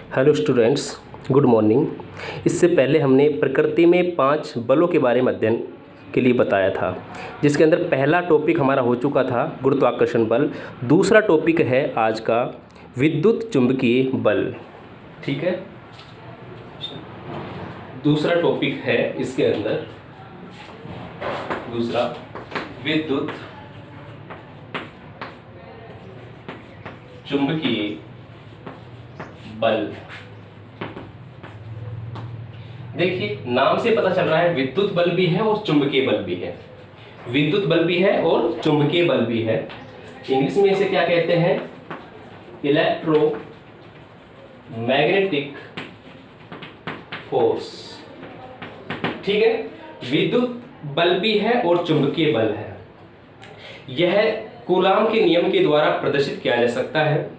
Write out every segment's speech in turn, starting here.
Hello students, good morning. इससे पहले हमने प्रकृति में 5 बलों के बारे में अध्ययन के लिए बताया था, जिसके अंदर पहला टॉपिक हमारा हो चुका था गुरुत्वाकर्षण बल। दूसरा टॉपिक है आज का विद्युत चुंबकीय बल। ठीक है, दूसरा टॉपिक है इसके अंदर दूसरा विद्युत चुंबकीय बल। देखिए, नाम से पता चल रहा है विद्युत बल भी है और चुंबकीय बल भी है। विद्युत बल भी है और चुंबकीय बल भी है। इंग्लिश में इसे क्या कहते हैं? Electromagnetic force. ठीक है, विद्युत बल भी है और चुंबकीय बल है। यह कूलाम के नियम के द्वारा प्रदर्शित किया जा सकता है,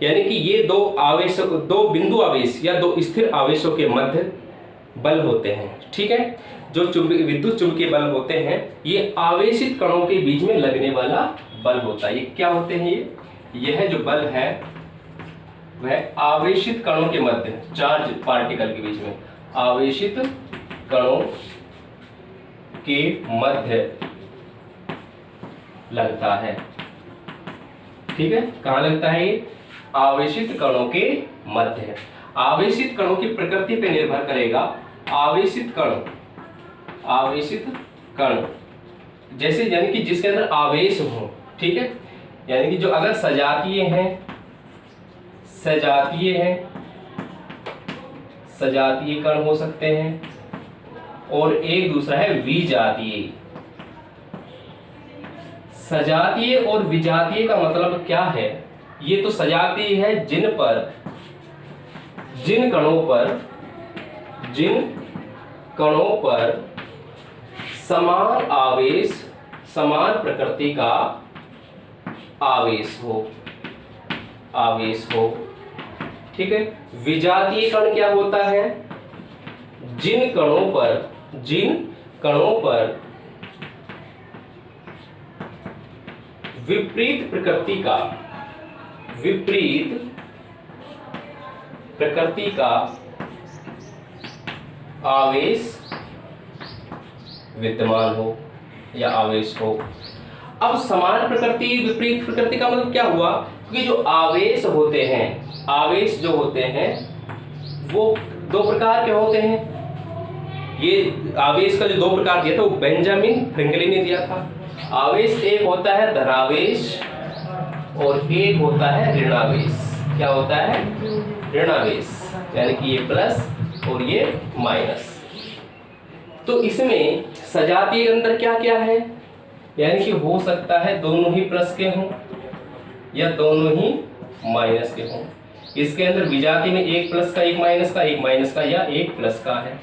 यानी कि ये दो बिंदु आवेश या दो स्थिर आवेशों के मध्य बल होते हैं। ठीक है, जो विद्युत चुंबकीय बल होते हैं ये आवेशित कणों के बीच में लगने वाला बल होता है। ये क्या होते हैं? यह जो बल है वह आवेशित कणों के मध्य, चार्ज पार्टिकल के बीच में, आवेशित कणों के मध्य लगता है। ठीक है, कहां लगता है? ये आवेशित कणों के मध्य। आवेशित कणों की प्रकृति पे निर्भर करेगा। आवेशित कण जैसे, यानी कि जिसके अंदर आवेश हो। ठीक है, यानी कि जो अगर सजातीय कण हो सकते हैं, और एक दूसरा है विजातीय। सजातीय और विजातीय का मतलब क्या है? ये तो सजातीय है जिन कणों पर समान आवेश, समान प्रकृति का आवेश हो। ठीक है, विजातीय कण क्या होता है? जिन कणों पर विपरीत प्रकृति का आवेश विद्यमान हो या आवेश हो। अब समान प्रकृति, विपरीत प्रकृति का मतलब क्या हुआ? कि जो आवेश जो होते हैं वो दो प्रकार के होते हैं। ये आवेश का जो दो प्रकार दिया था वो बेंजामिन फ्रैंकलिन ने दिया था। आवेश एक होता है धनावेश और एक होता है ऋणावेश। क्या होता है? ऋणावेश, यानी कि ये प्लस और ये माइनस। तो इसमें सजातीय के अंदर क्या क्या है? यानी कि हो सकता है दोनों ही प्लस के हों या दोनों ही माइनस के हों। इसके अंदर विजातीय में एक प्लस का, एक माइनस का, एक माइनस का या एक प्लस का है।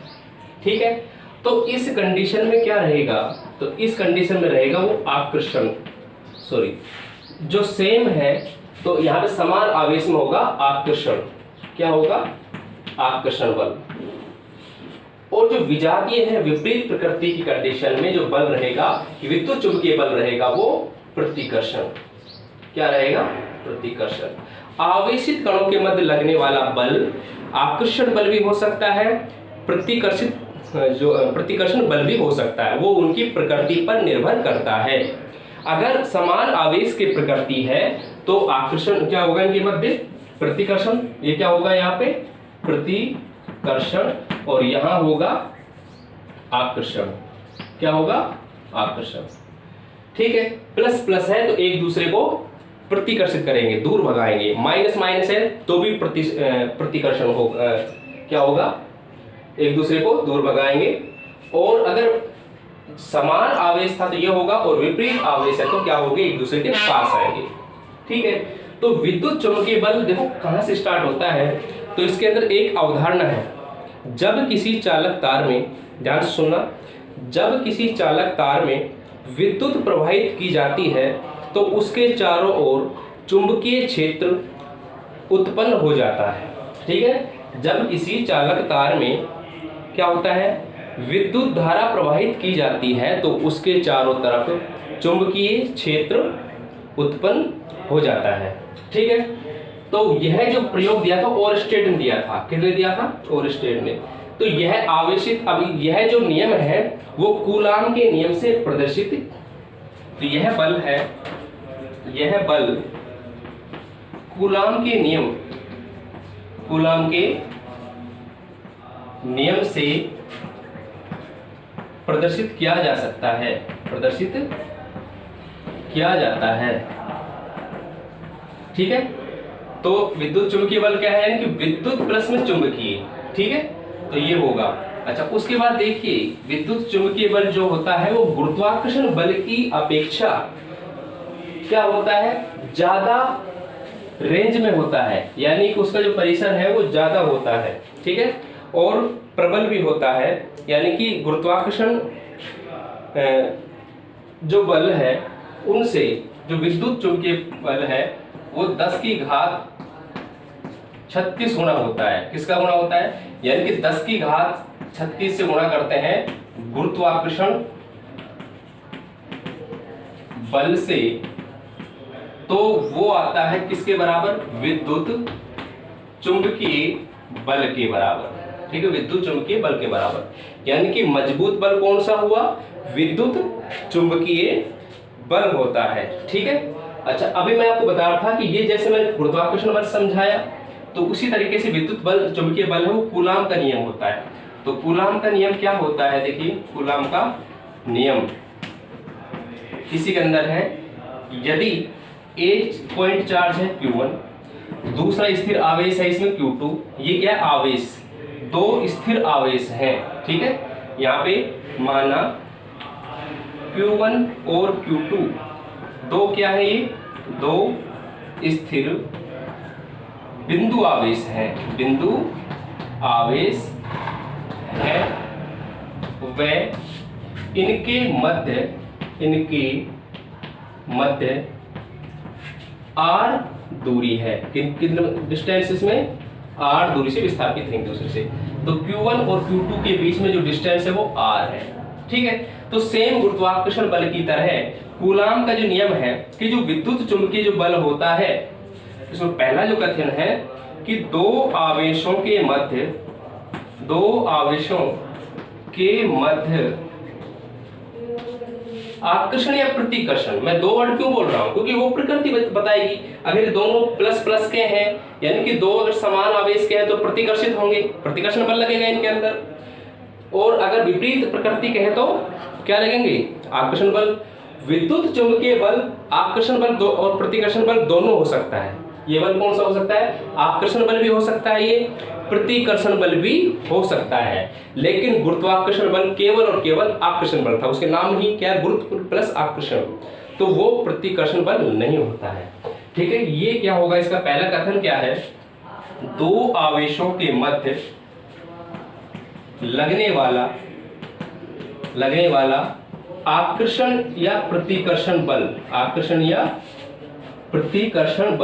ठीक है, तो इस कंडीशन में क्या रहेगा? तो इस कंडीशन में रहेगा वो आकर्षण, जो सेम है, तो यहाँ पे समान आवेश में होगा आकर्षण। क्या होगा? आकर्षण बल। और जो विजातीय है, विपरीत प्रकृति की कंडीशन में जो बल रहेगा, विद्युत चुंबकीय बल रहेगा, वो प्रतिकर्षण। क्या रहेगा? प्रतिकर्षण। आवेशित कणों के मध्य लगने वाला बल आकर्षण बल भी हो सकता है, प्रतिकर्षण बल भी हो सकता है। वो उनकी प्रकृति पर निर्भर करता है। अगर समान आवेश की प्रकृति है तो आकर्षण क्या होगा इनके मध्य? प्रतिकर्षण। ये क्या होगा? यहाँ पे प्रतिकर्षण और यहाँ होगा आकर्षण। क्या होगा? आकर्षण। ठीक है, प्लस प्लस है तो एक दूसरे को प्रतिकर्षित करेंगे, दूर भगाएंगे। माइनस माइनस है तो भी प्रतिकर्षण होगा। क्या होगा? एक दूसरे को दूर भगाएंगे। और अगर समान आवेश था तो ये होगा, और विपरीत आवेश है तो क्या होगा? एक दूसरे के पास आएंगे। ठीक है, तो विद्युत चुंबकीय बल देखो कहां से स्टार्ट होता है। तो इसके अंदर एक अवधारणा है, जब किसी चालक तार में, ध्यान से सुनना, जब किसी चालक तार में विद्युत प्रवाहित की जाती है तो उसके चारों ओर चुंबकीय क्षेत्र उत्पन्न हो जाता है। ठीक है, जब किसी चालक तार में क्या होता है? विद्युत धारा प्रवाहित की जाती है तो उसके चारों तरफ चुंबकीय क्षेत्र उत्पन्न हो जाता है। ठीक है, तो यह जो प्रयोग दिया था ओरस्टेड ने दिया था, किसने दिया था? ओरस्टेड ने। तो यह आवेशित, अभी यह जो नियम है वो कूलाम के नियम से प्रदर्शित, तो यह बल है, यह बल कूलाम के नियम, कूलाम के नियम से प्रदर्शित किया जा सकता है, प्रदर्शित किया जाता है। ठीक है, तो विद्युत चुंबकीय बल क्या है? यानी कि विद्युत प्लस में चुंबकीय। ठीक है, तो ये होगा। अच्छा, उसके बाद देखिए विद्युत चुंबकीय बल जो होता है वो गुरुत्वाकर्षण बल की अपेक्षा क्या होता है? ज्यादा रेंज में होता है, यानी कि उसका जो परिसर है वो ज्यादा होता है। ठीक है, और प्रबल भी होता है, यानी कि गुरुत्वाकर्षण जो बल है उनसे जो विद्युत चुंबकीय बल है वो 10 की घात 36 गुना होता है। किसका गुना होता है? यानी कि 10 की घात 36 से गुणा करते हैं गुरुत्वाकर्षण बल से, तो वो आता है किसके बराबर? विद्युत चुंबकीय बल के बराबर। ठीक है, विद्युत चुंबकीय बल के बराबर। यानी कि मजबूत बल कौन सा हुआ? विद्युत चुंबकीय बल होता है। ठीक है, अच्छा अभी मैं आपको बता रहा था कि ये जैसे मैंने गुरुत्वाकर्षण बल समझाया, तो उसी तरीके से विद्युत बल चुंबकीय बल है वो कूलाम का नियम होता है। तो कूलाम का नियम क्या होता है? देखिए कूलाम का नियम इसी के अंदर है, यदि एक पॉइंट चार्ज है Q1, दूसरा स्थिर आवेश है इसमें Q2, ये क्या है? आवेश, दो स्थिर आवेश हैं। ठीक है, यहाँ पे माना Q1 और Q2 दो क्या है? ये दो स्थिर बिंदु आवेश हैं, बिंदु आवेश है, वे इनके मध्य r दूरी है। कितना डिस्टेंस इसमें? r दूरी से विस्थापित हैं दूसरे से। तो Q1 और Q2 के बीच में जो डिस्टेंस है वो r है। ठीक है, तो सेम गुरुत्वाकर्षण बल की तरह कूलाम का जो नियम है कि जो विद्युत चुंबकीय जो बल होता है, इसमें पहला जो कथन है कि दो आवेशों के मध्य आकर्षण या प्रतिकर्षण, मैं दो वर्ड क्यों बोल रहा हूं? क्योंकि वो प्रकृति बताएगी। अगर दोनों प्लस प्लस के हैं, यानी कि दो अगर समान आवेश के हैं तो प्रतिकर्षित होंगे, प्रतिकर्षण बल लगेगा इनके अंदर। और अगर विपरीत प्रकृति के हैं तो क्या लगेंगे? आकर्षण बल। विद्युत चुंबकीय बल आकर्षण बल और प्रतिकर्षण बल दोनों हो सकता है। ये बल कौन सा हो सकता है? आकर्षण बल भी हो सकता है, ये प्रतिकर्षण बल भी हो सकता है। लेकिन गुरुत्वाकर्षण बल केवल और केवल आकर्षण बल था, उसके नाम ही क्या है? गुरुत्व प्लस आकर्षण, तो वो प्रतिकर्षण बल नहीं होता है। ठीक है, ये क्या होगा? इसका पहला कथन क्या है? दो आवेशों के मध्य लगने वाला आकर्षण या प्रतिकर्षण बल, आकर्षण या प्रतिकर्षण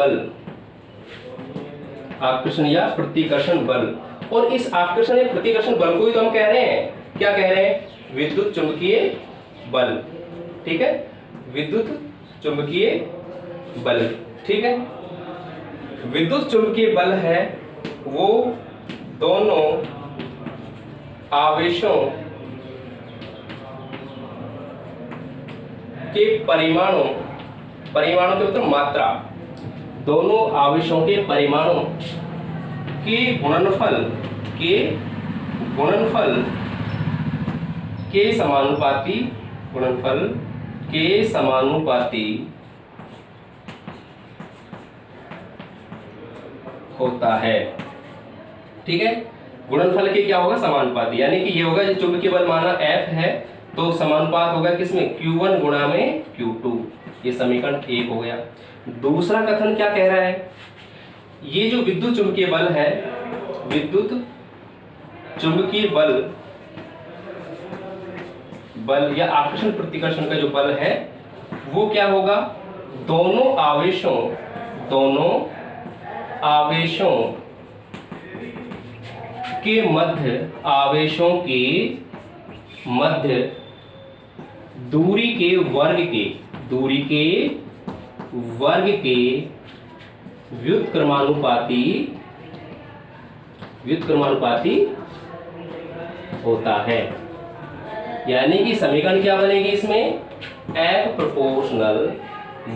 बल, और इस आकर्षण या प्रतिकर्षण बल को ही तो हम कह रहे हैं, क्या कह रहे हैं? विद्युत चुंबकीय बल। ठीक है, विद्युत चुंबकीय बल। ठीक है, विद्युत चुंबकीय बल है वो दोनों आवेशों के परिमाणों के मतलब मात्रा, दोनों आवेशों के परिमाणों के गुणनफल के समानुपाती होता है। ठीक है, गुणनफल के क्या होगा? समानुपाती, यानी कि ये होगा जो चुंबकीय बल माना F है तो समानुपात होगा किसमें? Q1 गुणा में Q2। ये समीकरण 1 हो गया। दूसरा कथन क्या कह रहा है? ये जो विद्युत चुंबकीय बल है, विद्युत चुंबकीय बल या आकर्षण प्रतिकर्षण का जो बल है वो क्या होगा? दोनों आवेशों के मध्य दूरी के वर्ग के व्युत्क्रमानुपाती होता है। यानी कि समीकरण क्या बनेगी इसमें, F प्रोपोर्शनल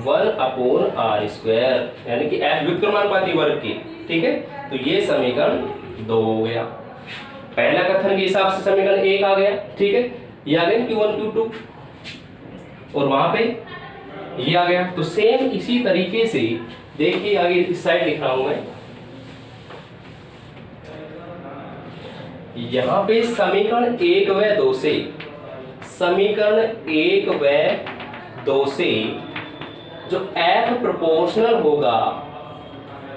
1/r², यानी कि F व्युत्क्रमानुपाती वर्ग की, ठीक है। तो ये समीकरण 2 हो गया। पहला कथन के हिसाब से समीकरण 1 आ गया, ठीक है। ये आ गया Q1 Q2 और वहां पे ये आ गया। तो सेम इसी तरीके से देखिए आगे इस साइड लिख रहा हूं मैं, यहां पे समीकरण 1 व 2 से, जो F प्रोपोर्शनल होगा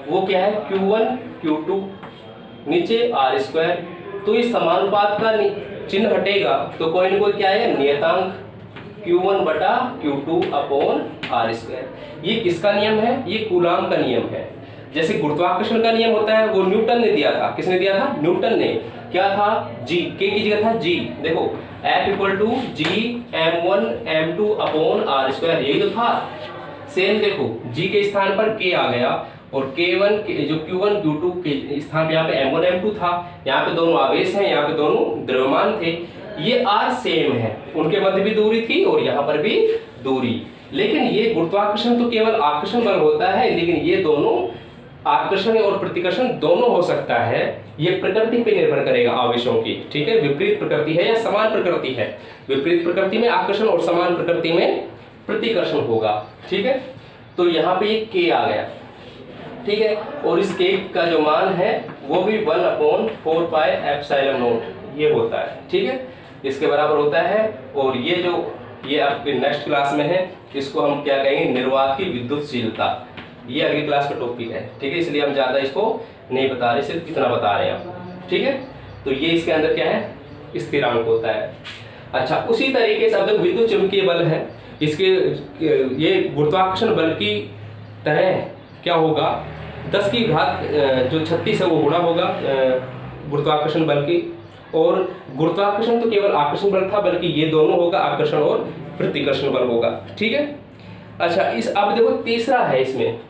वो क्या है, Q1 Q2, नीचे r²। तो इस समानुपात का चिन्ह हटेगा तो कोई ना कोई क्या है, नियतांक Q1/Q2/r²। ये किसका नियम है, ये कूलाम का नियम है। जैसे गुरुत्वाकर्षण का नियम होता है वो न्यूटन ने दिया था। किसने दिया था, न्यूटन ने। क्या था, G, K की जगह था G। देखो F = G m1 m2/r², यही तो था। सेम देखो G के स्थान पर K आ गया और K1 जो Q1 Q2 के स्थान पे यहाँ पे m1 m2 था। यहाँ पे दोनों आवेश हैं, यहाँ पे दोनों द्रव्यमान थे। ये R सेम है, उनके मध्य भी दूरी थी और यहाँ पर भी दूरी। लेकिन ये गुरुत्वाकर्षण तो केवल आकर्षण बल होता है, लेकिन ये दोनों आकर्षण और प्रतिकर्षण दोनों हो सकता है। ये प्रकृति पे निर्भर करेगा आवेशों की, ठीक है। विपरीत प्रकृति है या समान प्रकृति है, विपरीत प्रकृति में आकर्षण और समान प्रकृति में प्रतिकर्षण होगा, ठीक है। तो यहाँ पे ये K आ गया, ठीक है। और इस K का जो मान है वो भी 1/4πε0 ये होता है, ठीक है, इसके बराबर होता है। और ये आपके नेक्स्ट क्लास में है, इसको हम क्या कहेंगे, निर्वात की विद्युतशीलता। ये अगली क्लास का टॉपिक है, ठीक है। इसलिए हम ज्यादा इसको नहीं बता रहे, सिर्फ इतना बता रहे हैं हम, ठीक है। तो ये इसके अंदर क्या है, स्थिरांक होता है। अच्छा, उसी तरीके से अब तक विद्युत चुंबकीय बल है, इसके ये गुरुत्वाकर्षण बल की तरह क्या होगा, 10 की घात जो 36 है वो गुणा होगा गुरुत्वाकर्षण बल की। और गुरुत्वाकर्षण तो केवल आकर्षण बल था, बल्कि ये दोनों होगा, आकर्षण और प्रतिकर्षण बल होगा, ठीक है। अच्छा, अब देखो तीसरा है इसमें,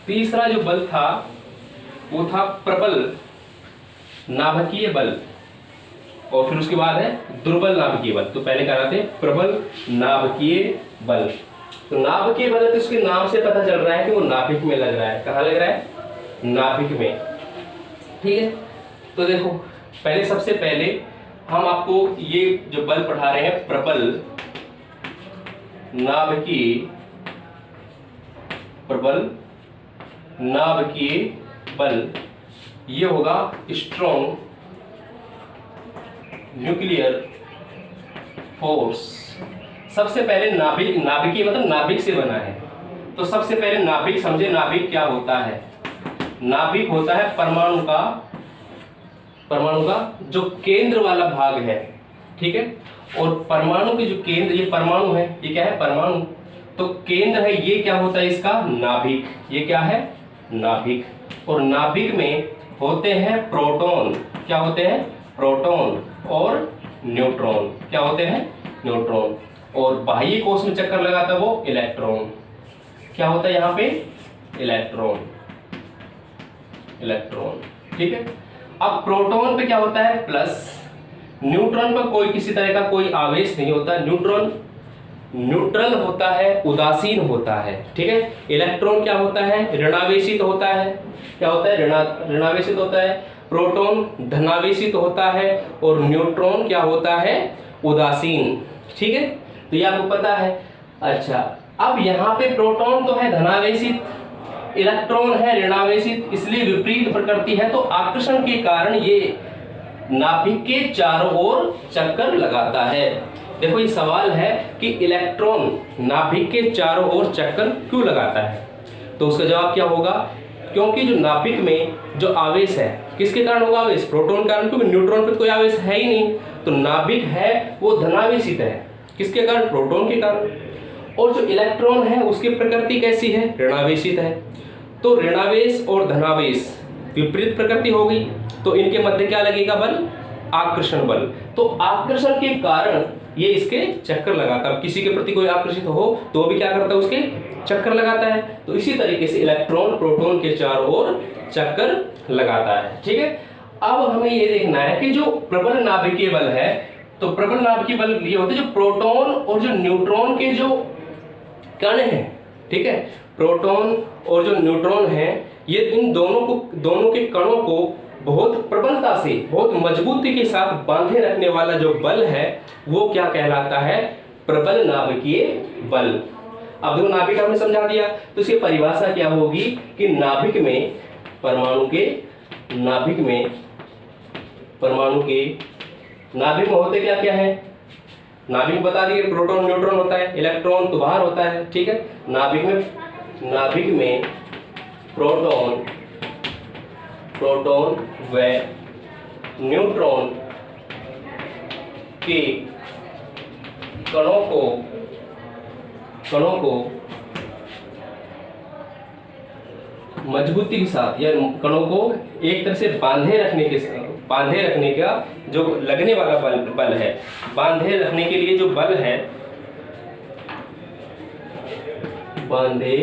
तीसरा जो बल था वो था प्रबल नाभिकीय बल, और फिर उसके बाद है दुर्बल नाभिकीय बल। तो पहले कह रहे थे प्रबल नाभिकीय बल। तो नाभिकीय बल तो इसके नाम से पता चल रहा है कि वो नाभिक में लग रहा है। कहाँ लग रहा है, नाभिक में, ठीक है। तो देखो पहले, सबसे पहले हम आपको ये जो बल पढ़ा रहे हैं, प्रबल नाभिकीय बल, ये होगा स्ट्रॉन्ग न्यूक्लियर फोर्स। सबसे पहले नाभिकीय मतलब नाभिक से बना है। तो सबसे पहले नाभिक समझे, नाभिक क्या होता है। नाभिक होता है परमाणु का जो केंद्र वाला भाग है, ठीक है। और परमाणु के जो केंद्र, ये परमाणु है, ये क्या है, परमाणु। तो केंद्र है, ये क्या होता है इसका, नाभिक। ये क्या है, नाभिक। और नाभिक में होते हैं प्रोटॉन। क्या होते हैं, प्रोटॉन और न्यूट्रॉन। क्या होते हैं, न्यूट्रॉन। और बाह्य कोश में चक्कर लगाता है वो इलेक्ट्रॉन। क्या होता है यहाँ पे, इलेक्ट्रॉन, ठीक है। अब प्रोटॉन पे क्या होता है, प्लस। न्यूट्रॉन पर कोई किसी तरह का कोई आवेश नहीं होता। न्यूट्रॉन न्यूट्रल होता है, उदासीन होता है, ठीक है। इलेक्ट्रॉन क्या होता है, ऋणावेशित होता है। क्या होता है, ऋणावेशित होता है। प्रोटॉन धनावेशित होता है और न्यूट्रॉन क्या होता है, उदासीन, ठीक है। तो ये आपको पता है। अच्छा, अब यहाँ पे प्रोटॉन तो है धनावेशित, इलेक्ट्रॉन है ऋणावेशित, इसलिए विपरीत प्रकृति है। तो आकर्षण के कारण ये नाभिक के चारों ओर चक्कर लगाता है। देखो ये सवाल है कि इलेक्ट्रॉन नाभिक के चारों ओर चक्कर क्यों लगाता है, तो उसका जवाब क्या होगा, क्योंकि जो नाभिक में जो आवेश है, किसके कारण होगा आवेश, प्रोटॉन के कारण, क्योंकि न्यूट्रॉन पे कोई आवेश है ही नहीं। तो नाभिक है वो धनावेशित है, किसके कारण, प्रोटॉन के कारण। और जो इलेक्ट्रॉन है उसकी प्रकृति कैसी है, ऋणावेशित है। तो ऋणावेश और धनावेश विपरीत प्रकृति होगी, तो इनके मध्य क्या लगेगा बल, आकर्षण बल। तो आकर्षण के कारण ये इसके चक्कर लगाता है। किसी के प्रति कोई आकर्षित हो तो भी क्या करता है, उसके चक्कर लगाता है। तो इसी तरीके से इलेक्ट्रॉन प्रोटॉन के चारों ओर चक्कर लगाता है। ठीक है, अब हमें ये देखना है कि जो प्रबल नाभिकीय बल है, तो प्रबल नाभिकीय बल ये होते हैं जो प्रोटॉन और जो न्यूट्रॉन के जो कण हैं, ठीक है, प्रोटॉन और जो न्यूट्रॉन हैं, ये इन दोनों के कणों को बहुत प्रबलता से, बहुत मजबूती के साथ बांधे रखने वाला जो बल है वो क्या कहलाता है? प्रबल नाभिकीय बल। अब देखो नाभिक हमने समझा दिया, तो इसकी परिभाषा क्या होगी कि नाभिक में परमाणु होते क्या क्या है? नाभिक में बता दिए प्रोटॉन न्यूट्रॉन होता है, इलेक्ट्रॉन तो बाहर होता है। ठीक है, नाभिक में प्रोटॉन व न्यूट्रॉन के कणों को मजबूती के साथ या कणों को एक तरह से बांधे रखने का जो लगने वाला बल है, बांधे रखने के लिए जो बल है, बांधे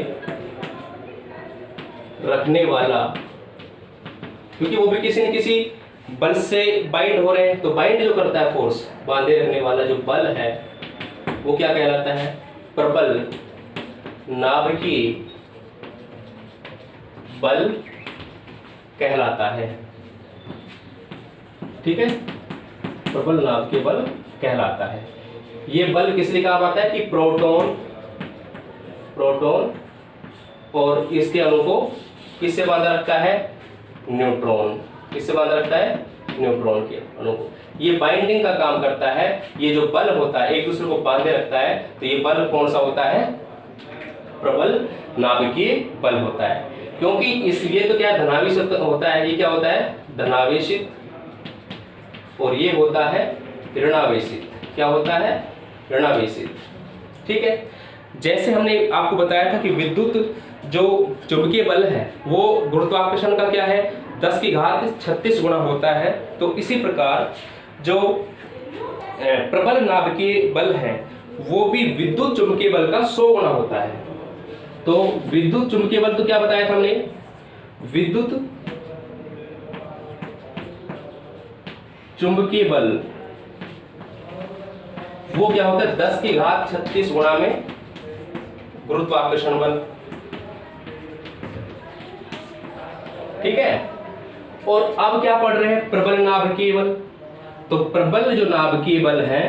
रखने वाला, क्योंकि वो भी किसी न किसी बल से बाइंड हो रहे हैं, तो बाइंड जो करता है फोर्स, बांधे रखने वाला जो बल है वो क्या कहलाता है? प्रबल नाभिकीय बल कहलाता है। ठीक है, प्रबल नाभिकीय बल कहलाता है। ये बल किस लिए काम आता है कि प्रोटॉन और इसके अणु को किससे बांधा रखता है? न्यूट्रॉन। किससे बांधा रखता है? न्यूट्रॉन के अणु को। ये बाइंडिंग का काम करता है। ये जो बल होता है एक दूसरे को बांधे रखता है, तो ये बल कौन सा होता है? प्रबल नाभिकीय बल होता है। क्योंकि इसलिए तो क्या धनावेशित होता है, ये क्या होता है? धनावेशित, और ये होता है ऋणावेशित। क्या होता है? ऋणावेशित। ठीक है, जैसे हमने आपको बताया था कि विद्युत जो चुंबकीय बल है वो गुरुत्वाकर्षण का क्या है? 10 की घात 36 गुना होता है। तो इसी प्रकार जो प्रबल नाभिकीय बल है वो भी विद्युत चुंबकीय बल का 100 गुना होता है। तो विद्युत चुंबकीय बल तो क्या बताया था हमने? विद्युत चुंबकीय बल वो क्या होता है? 10 की घात 36 गुना में गुरुत्वाकर्षण बल। ठीक है, और अब क्या पढ़ रहे हैं? प्रबल नाभिकीय बल। तो प्रबल जो नाभिकीय बल है,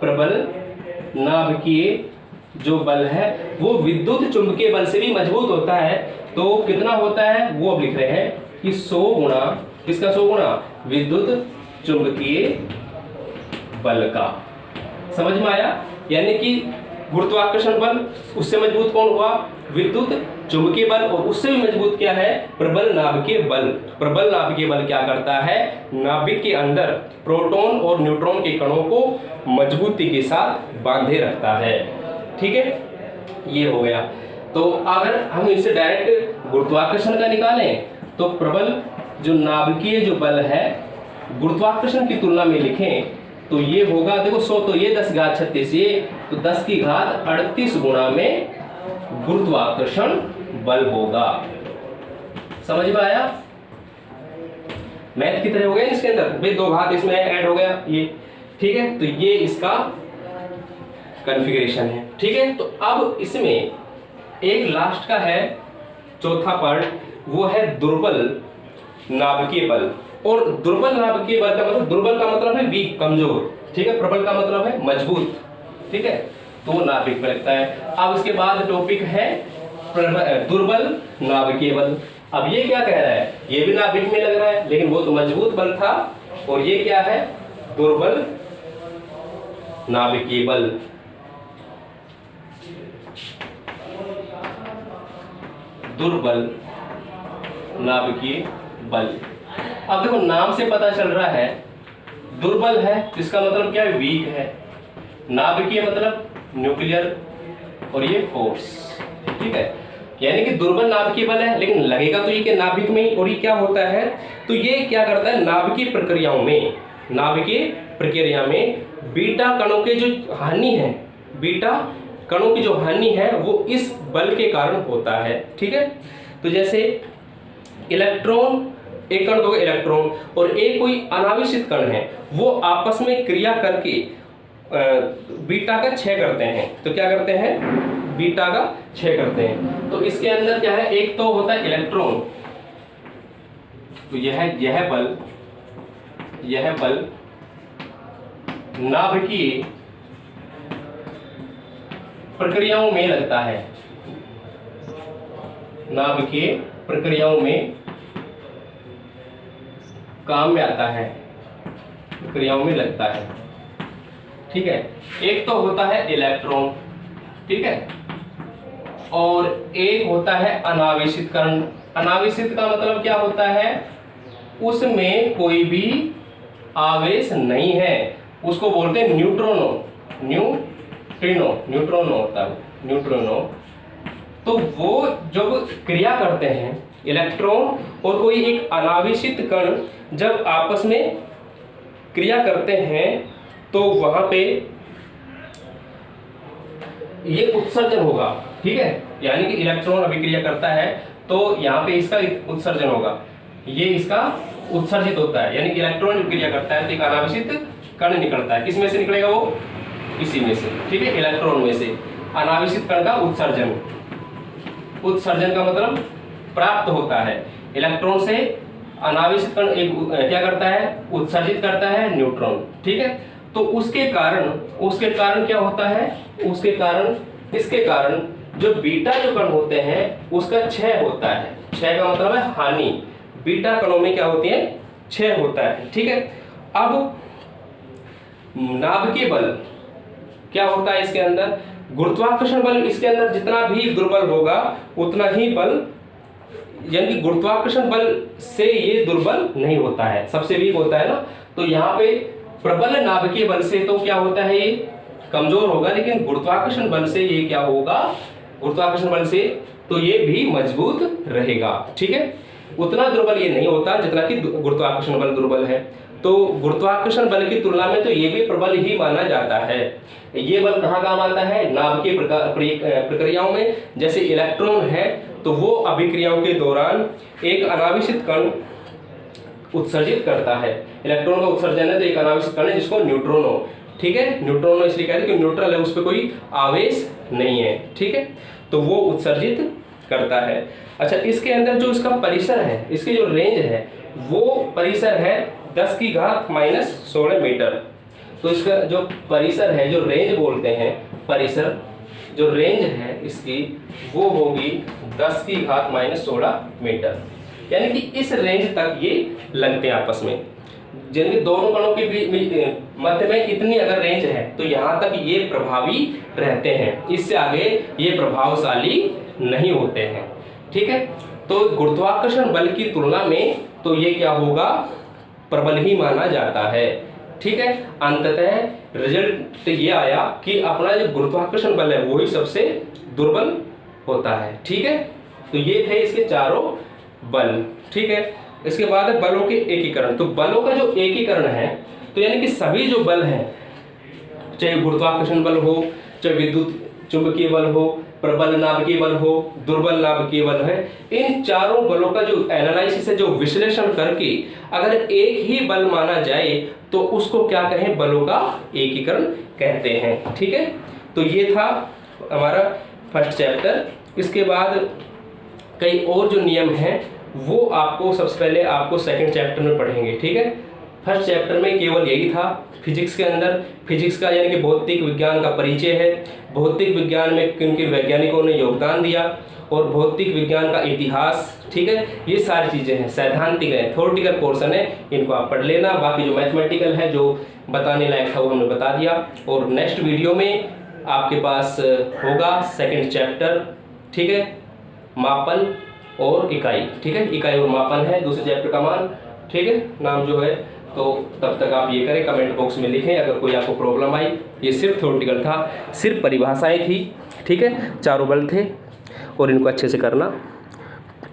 प्रबल नाभिकीय जो बल है वो विद्युत चुंबकीय बल से भी मजबूत होता है। तो कितना होता है वो अब लिख रहे हैं कि 100 गुना। किसका 100 गुना? विद्युत चुंबकीय बल का। समझ में आया? यानी कि गुरुत्वाकर्षण बल, उससे मजबूत कौन हुआ? विद्युत चुंबकीय बल, और उससे भी मजबूत क्या है? प्रबल नाभिकीय बल। प्रबल नाभिकीय बल क्या करता है? नाभिक के अंदर प्रोटॉन और न्यूट्रॉन के कणों को मजबूती के साथ बांधे रखता है। ठीक है, ये हो गया। तो अगर हम इसे डायरेक्ट गुरुत्वाकर्षण का निकालें तो प्रबल जो नाभिकीय जो बल है गुरुत्वाकर्षण की तुलना में लिखें तो ये होगा, देखो 100 तो ये 10 घात 36, ये तो 10 की घात 38 गुना में गुरुत्वाकर्षण बल होगा। समझ में आया? मैथ की तरह हो गया इसके अंदर भाई, 2 घात इसमें ऐड हो गया ये। ठीक है, तो ये इसका कॉन्फ़िगरेशन है। ठीक है, तो अब इसमें एक लास्ट का है चौथा पार्ट, वो है दुर्बल नाभिकीय बल। और दुर्बल नाभिकीय बल का मतलब, दुर्बल का मतलब है वीक, कमजोर। ठीक है, प्रबल का मतलब है मजबूत। ठीक है, तो नाभिक में लगता है। अब इसके बाद टॉपिक है दुर्बल नाभिकीय बल। अब ये क्या कह रहा है? ये भी नाभिक में लग रहा है, लेकिन वो तो मजबूत बल था। और ये क्या है? दुर्बल नाभिकीय बल। दुर्बल नाभिकीय बल। अब देखो नाम से पता चल रहा है दुर्बल है, इसका मतलब क्या है? वीक है। नाभिकीय मतलब न्यूक्लियर, और ये फोर्स। ठीक है, यानी कि दुर्बल नाभिकीय बल है, लेकिन लगेगा तो ये कि नाभिक में। और ये क्या होता है? तो ये क्या करता है? नाभिकीय प्रक्रिया में बीटा कणों के जो हानि है, बीटा कणों की जो हानि है वो इस बल के कारण होता है। ठीक है, तो जैसे इलेक्ट्रॉन, एक कण तो इलेक्ट्रॉन और एक कोई अनावेशित कण है, वो आपस में क्रिया करके बीटा का क्षय करते हैं। तो क्या करते हैं? बीटा का क्षय करते हैं। तो इसके अंदर क्या है, एक तो होता है इलेक्ट्रॉन, तो यह बल नाभिकीय प्रक्रियाओं में लगता है, नाभिकीय प्रक्रियाओं में काम में आता है, प्रक्रियाओं में लगता है। ठीक है, एक तो होता है इलेक्ट्रॉन, ठीक है, और एक होता है अनावेशित कण। अनावेशित का मतलब क्या होता है? उसमें कोई भी आवेश नहीं है, उसको बोलते हैं न्यूट्रिनो। न्यूट्रिनो होता है, न्यूट्रिनो। तो वो जब क्रिया करते हैं, इलेक्ट्रॉन और कोई एक अनावेशित कण जब आपस में क्रिया करते हैं, तो वहां पे ये उत्सर्जन होगा। ठीक है, यानी कि इलेक्ट्रॉन अभिक्रिया करता है तो यहाँ पे इसका उत्सर्जन होगा, ये इसका उत्सर्जित होता है। यानी कि इलेक्ट्रॉन क्रिया करता है तो एक अनावेशित कण निकलता है। किसमें से निकलेगा वो? इसी में से। ठीक है, इलेक्ट्रॉन में से अनावेशित कण का उत्सर्जन। उत्सर्जन का मतलब प्राप्त होता है। इलेक्ट्रॉन से अनावेशित कण एक क्या करता है? उत्सर्जित करता है न्यूट्रॉन। ठीक है, तो उसके कारण क्या होता है? इसके कारण जो बीटा जो कण होते हैं उसका क्षय होता है। क्षय का मतलब है हानि। बीटा कणों में क्या होती है? क्षय होता है। ठीक है, अब नाभिकीय बल क्या होता है इसके अंदर? गुरुत्वाकर्षण बल इसके अंदर जितना भी दुर्बल होगा उतना ही बल, यानी कि गुरुत्वाकर्षण बल से ये दुर्बल नहीं होता है, सबसे वीक होता है ना। तो यहाँ पे प्रबल नाभिकीय बल से तो क्या होता है? ये कमजोर होगा, लेकिन गुरुत्वाकर्षण बल से ये क्या होगा? गुरुत्वाकर्षण बल से तो ये भी मजबूत रहेगा। ठीक है, उतना दुर्बल ये नहीं होता जितना कि गुरुत्वाकर्षण बल दुर्बल है। तो गुरुत्वाकर्षण बल की तुलना में तो ये भी प्रबल ही माना जाता है। ये बल कहाँ काम आता है? नाभिकीय प्रक्रियाओं में। जैसे इलेक्ट्रॉन है तो वो अभिक्रियाओं के दौरान एक अनावेशित कण उत्सर्जित करता है। इलेक्ट्रॉन का उत्सर्जन है तो एक अनावेशित कण है जिसको न्यूट्रिनो। ठीक है, न्यूट्रिनो इसलिए कहते हैं कि न्यूट्रल है, उस पर कोई आवेश नहीं है। ठीक है, तो वो उत्सर्जित करता है। अच्छा, इसके अंदर जो इसका परिसर है, इसकी जो रेंज है वो परिसर है 10⁻⁻16 मीटर। तो इसका जो परिसर है, जो रेंज बोलते हैं, परिसर जो रेंज है इसकी वो होगी 10⁻16 मीटर। यानी कि इस रेंज तक ये लगते हैं आपस में। जिनके दोनों कणों के मध्य में इतनी अगर रेंज है तो यहाँ तक ये प्रभावी रहते हैं, इससे आगे ये प्रभावशाली नहीं होते हैं। ठीक है, तो गुरुत्वाकर्षण बल की तुलना में तो ये क्या होगा? प्रबल ही माना जाता है। ठीक है, अंततः रिजल्ट ये आया कि अपना जो गुरुत्वाकर्षण बल है वही सबसे दुर्बल होता है। ठीक है, तो ये थे इसके चारों बल। ठीक है, इसके बाद है बलों के एकीकरण। तो बलों का जो एकीकरण है, तो यानी कि सभी जो बल हैं, चाहे गुरुत्वाकर्षण बल हो, चाहे विद्युत चुंबकीय बल हो, प्रबल नाभिकीय बल हो, दुर्बल नाभिकीय बल है, इन चारों बलों का जो एनालिसिस है, जो विश्लेषण करके अगर एक ही बल माना जाए तो उसको क्या कहें? बलों का एकीकरण कहते हैं। ठीक है, तो ये था हमारा फर्स्ट चैप्टर। इसके बाद कई और जो नियम हैं वो आपको सबसे पहले आपको सेकंड चैप्टर में पढ़ेंगे। ठीक है, फर्स्ट चैप्टर में केवल यही था। फिजिक्स के अंदर फिजिक्स का यानी कि भौतिक विज्ञान का परिचय है, भौतिक विज्ञान में किन किन वैज्ञानिकों ने योगदान दिया और भौतिक विज्ञान का इतिहास। ठीक है, ये सारी चीज़ें हैं, सैद्धांतिक है, थ्योरेटिकल पोर्शन है, इनको आप पढ़ लेना। बाकी जो मैथमेटिकल है, जो बताने लायक था वो हमने बता दिया। और नेक्स्ट वीडियो में आपके पास होगा सेकेंड चैप्टर। ठीक है, मापन और इकाई। ठीक है, इकाई और मापन है दूसरे चैप्टर का मान। ठीक है, नाम जो है, तो तब तक आप ये करें, कमेंट बॉक्स में लिखें अगर कोई आपको प्रॉब्लम आई। ये सिर्फ थ्योरेटिकल था, सिर्फ परिभाषाएं थी। ठीक है, चारों बल थे और इनको अच्छे से करना,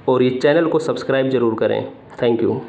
और ये चैनल को सब्सक्राइब जरूर करें। Thank you.